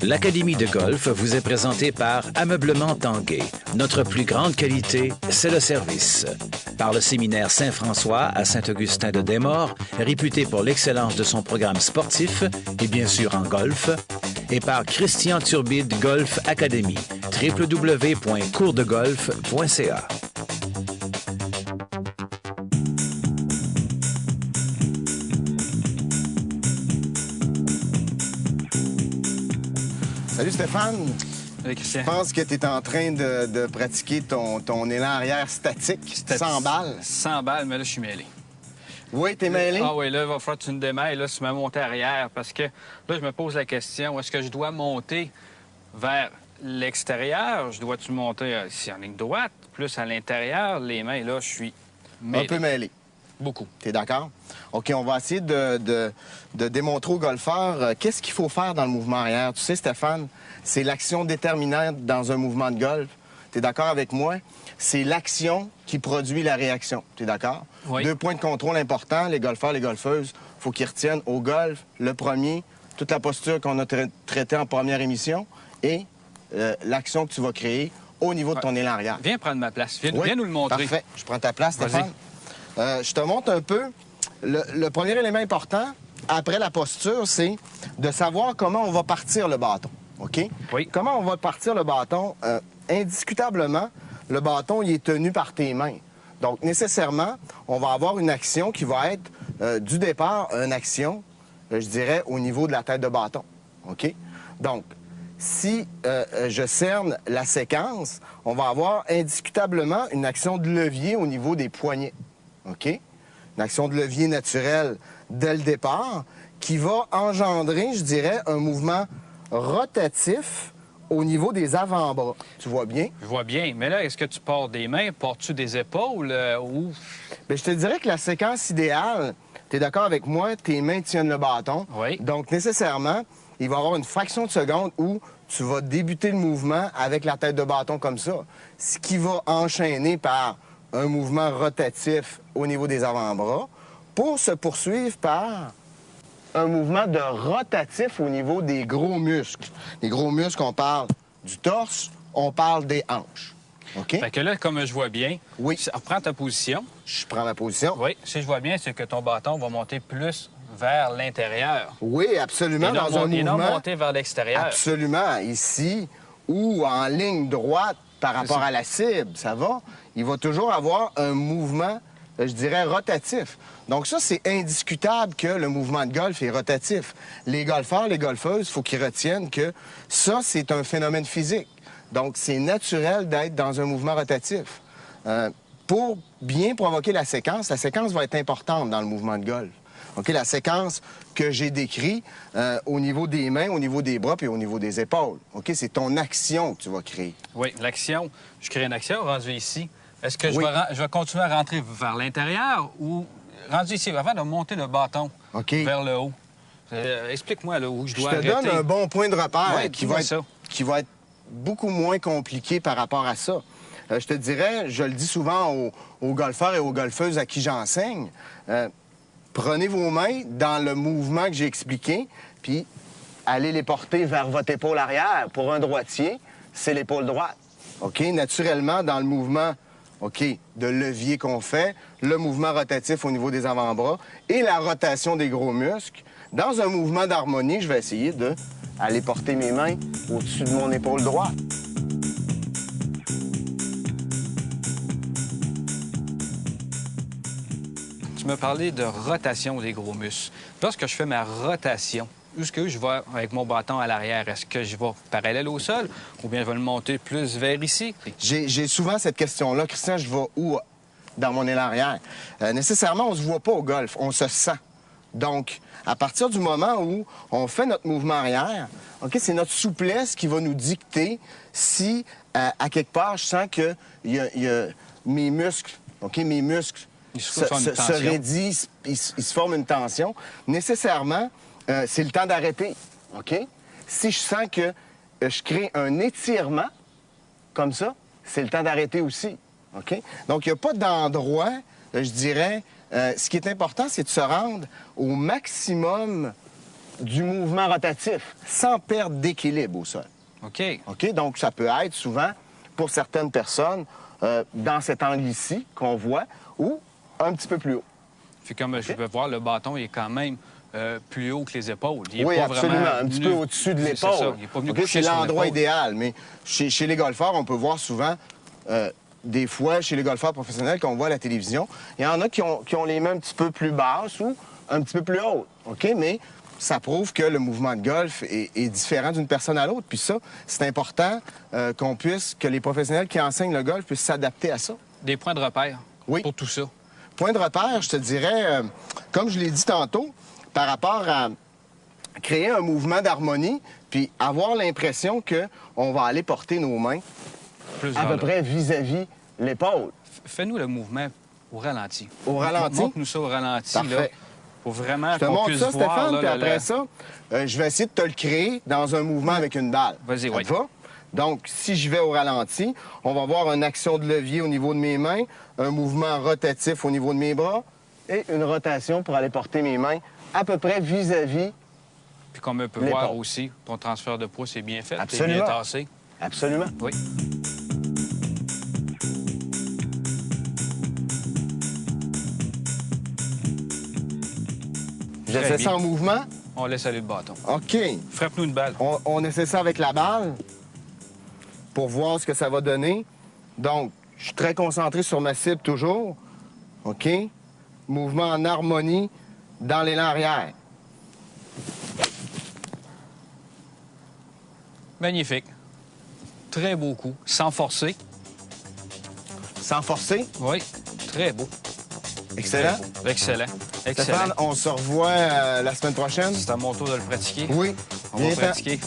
L'Académie de golf vous est présentée par Ameublement Tanguay. Notre plus grande qualité, c'est le service. Par le séminaire Saint-François à Saint-Augustin-de-Desmaures, réputé pour l'excellence de son programme sportif et bien sûr en golf. Et par Christian Turbide Golf Academy, www.coursdegolf.ca. Salut Stéphane. Salut Christian. Je pense que tu es en train de pratiquer ton élan arrière statique, 100 balles. 100 balles, mais là, je suis mêlé. Oui, t'es mêlé? Ah oui, là, il va falloir que tu me démêles, là, sur ma montée arrière, parce que là, je me pose la question, est-ce que je dois monter vers l'extérieur? Je dois-tu monter ici en ligne droite, plus à l'intérieur? Les mains, là, je suis mêlé. Un peu mêlé. Beaucoup. T'es d'accord? OK, on va essayer de démontrer aux golfeurs qu'est-ce qu'il faut faire dans le mouvement arrière. Tu sais, Stéphane, c'est l'action déterminante dans un mouvement de golf. T'es d'accord avec moi? C'est l'action qui produit la réaction. T'es d'accord? Oui. 2 points de contrôle importants, les golfeurs, les golfeuses, faut qu'ils retiennent au golf, le premier, toute la posture qu'on a traitée en première émission et l'action que tu vas créer au niveau de ton élan arrière. Viens prendre ma place. Viens nous le montrer. Parfait. Je prends ta place, Stéphane. Je te montre un peu. Le premier élément important, après la posture, c'est de savoir comment on va partir le bâton. OK? Oui. Comment on va partir le bâton? Indiscutablement, le bâton, il est tenu par tes mains. Donc, nécessairement, on va avoir une action qui va être, du départ, une action, je dirais, au niveau de la tête de bâton. OK? Donc, si je cerne la séquence, on va avoir indiscutablement une action de levier au niveau des poignets. OK? Une action de levier naturelle dès le départ qui va engendrer, je dirais, un mouvement rotatif au niveau des avant-bras. Tu vois bien? Je vois bien. Mais là, est-ce que tu portes des mains? Portes-tu des épaules? Ou... Bien, je te dirais que la séquence idéale, tu es d'accord avec moi, tes mains tiennent le bâton. Oui. Donc, nécessairement, il va y avoir une fraction de seconde où tu vas débuter le mouvement avec la tête de bâton comme ça. Ce qui va enchaîner par un mouvement rotatif au niveau des avant-bras pour se poursuivre par un mouvement de rotatif au niveau des gros muscles. Les gros muscles, on parle du torse, on parle des hanches. OK? Fait que là, comme je vois bien, Oui. Reprends ta position. Je prends ma position. Oui, si je vois bien, c'est que ton bâton va monter plus vers l'intérieur. Oui, absolument, Et non, dans un et non mouvement... monter vers l'extérieur. Absolument, ici, ou en ligne droite par rapport ça. à la cible, ça va? Il va toujours avoir un mouvement, je dirais, rotatif. Donc ça, c'est indiscutable que le mouvement de golf est rotatif. Les golfeurs, les golfeuses, il faut qu'ils retiennent que ça, c'est un phénomène physique. Donc, c'est naturel d'être dans un mouvement rotatif. Pour bien provoquer la séquence va être importante dans le mouvement de golf. OK, la séquence que j'ai décrite au niveau des mains, au niveau des bras puis au niveau des épaules. OK, c'est ton action que tu vas créer. Oui, l'action. Je crée une action rendue ici. Est-ce que Oui. je vais continuer à rentrer vers l'intérieur ou rendu ici, avant de monter le bâton OK. vers le haut? Explique-moi là, où je Je dois te arrêter. donne un bon point de repère Ouais, qui dis-moi qui va être beaucoup moins compliqué par rapport à ça. Je te dirais, je le dis souvent aux golfeurs et aux golfeuses à qui j'enseigne, prenez vos mains dans le mouvement que j'ai expliqué, puis allez les porter vers votre épaule arrière. Pour un droitier, c'est l'épaule droite. OK? Naturellement, dans le mouvement, OK, de levier qu'on fait, le mouvement rotatif au niveau des avant-bras et la rotation des gros muscles, dans un mouvement d'harmonie, je vais essayer d'aller porter mes mains au-dessus de mon épaule droite. Tu m'as parlé de rotation des gros muscles. Lorsque je fais ma rotation, où est-ce que je vais avec mon bâton à l'arrière? Est-ce que je vais parallèle au sol ou bien je vais le monter plus vers ici? J'ai souvent cette question-là. Christian, je vais où dans mon élan arrière? Nécessairement, on ne se voit pas au golf, on se sent. Donc, à partir du moment où on fait notre mouvement arrière, OK, c'est notre souplesse qui va nous dicter si, à quelque part, je sens que mes muscles, OK, mes muscles se raidissent, ils se forment une tension. Nécessairement, c'est le temps d'arrêter, OK? Si je sens que je crée un étirement, comme ça, c'est le temps d'arrêter aussi, OK? Donc, il n'y a pas d'endroit, je dirais... ce qui est important, c'est de se rendre au maximum du mouvement rotatif sans perdre d'équilibre au sol. OK. OK? Donc, ça peut être souvent, pour certaines personnes, dans cet angle ici qu'on voit, ou un petit peu plus haut. Puis comme je peux voir, le bâton il est quand même plus haut que les épaules. Il est Oui, pas absolument. vraiment Un petit venu- peu au-dessus de C'est ça. l'épaule. Il est pas venu OK? coucher C'est sur l'endroit l'épaule. idéal. Mais chez les golfeurs, on peut voir souvent, des fois, chez les golfeurs professionnels qu'on voit à la télévision, il y en a qui ont les mains un petit peu plus basses ou un petit peu plus hautes. OK? Mais ça prouve que le mouvement de golf est différent d'une personne à l'autre. Puis ça, c'est important que les professionnels qui enseignent le golf puissent s'adapter à ça. Des points de repère Oui. pour tout ça. Point de repère, je te dirais, comme je l'ai dit tantôt, par rapport à créer un mouvement d'harmonie, puis avoir l'impression qu'on va aller porter nos mains Plus à vers peu le- près vis-à-vis l'épaule. Fais-nous le mouvement au ralenti. Au ralenti? Montre-nous ça au ralenti, là, Parfait. pour vraiment Je te qu'on montre puisse ça, voir. Stéphane, là, puis après ça, je vais essayer de te le créer dans un mouvement avec une balle. Vas-y, Ça oui. te va? Donc, si je vais au ralenti, on va voir une action de levier au niveau de mes mains, un mouvement rotatif au niveau de mes bras et une rotation pour aller porter mes mains à peu près vis-à-vis. Puis comme on peut l'épaule. voir aussi, ton transfert de poids est bien fait. T'es Absolument. bien tassé. Absolument. Oui. J'essaie bien. ça en mouvement. On laisse aller le bâton. OK. Frappe-nous une balle. On essaie ça avec la balle pour voir ce que ça va donner. Donc, je suis très concentré sur ma cible toujours. OK? Mouvement en harmonie dans l'élan arrière. Magnifique. Très beau coup. Sans forcer. Sans forcer. Oui. Très beau. Excellent. Très beau. Excellent. Excellent. Stéphane, on se revoit la semaine prochaine. C'est à mon tour de le pratiquer. Oui. On va Viens-t'en. pratiquer.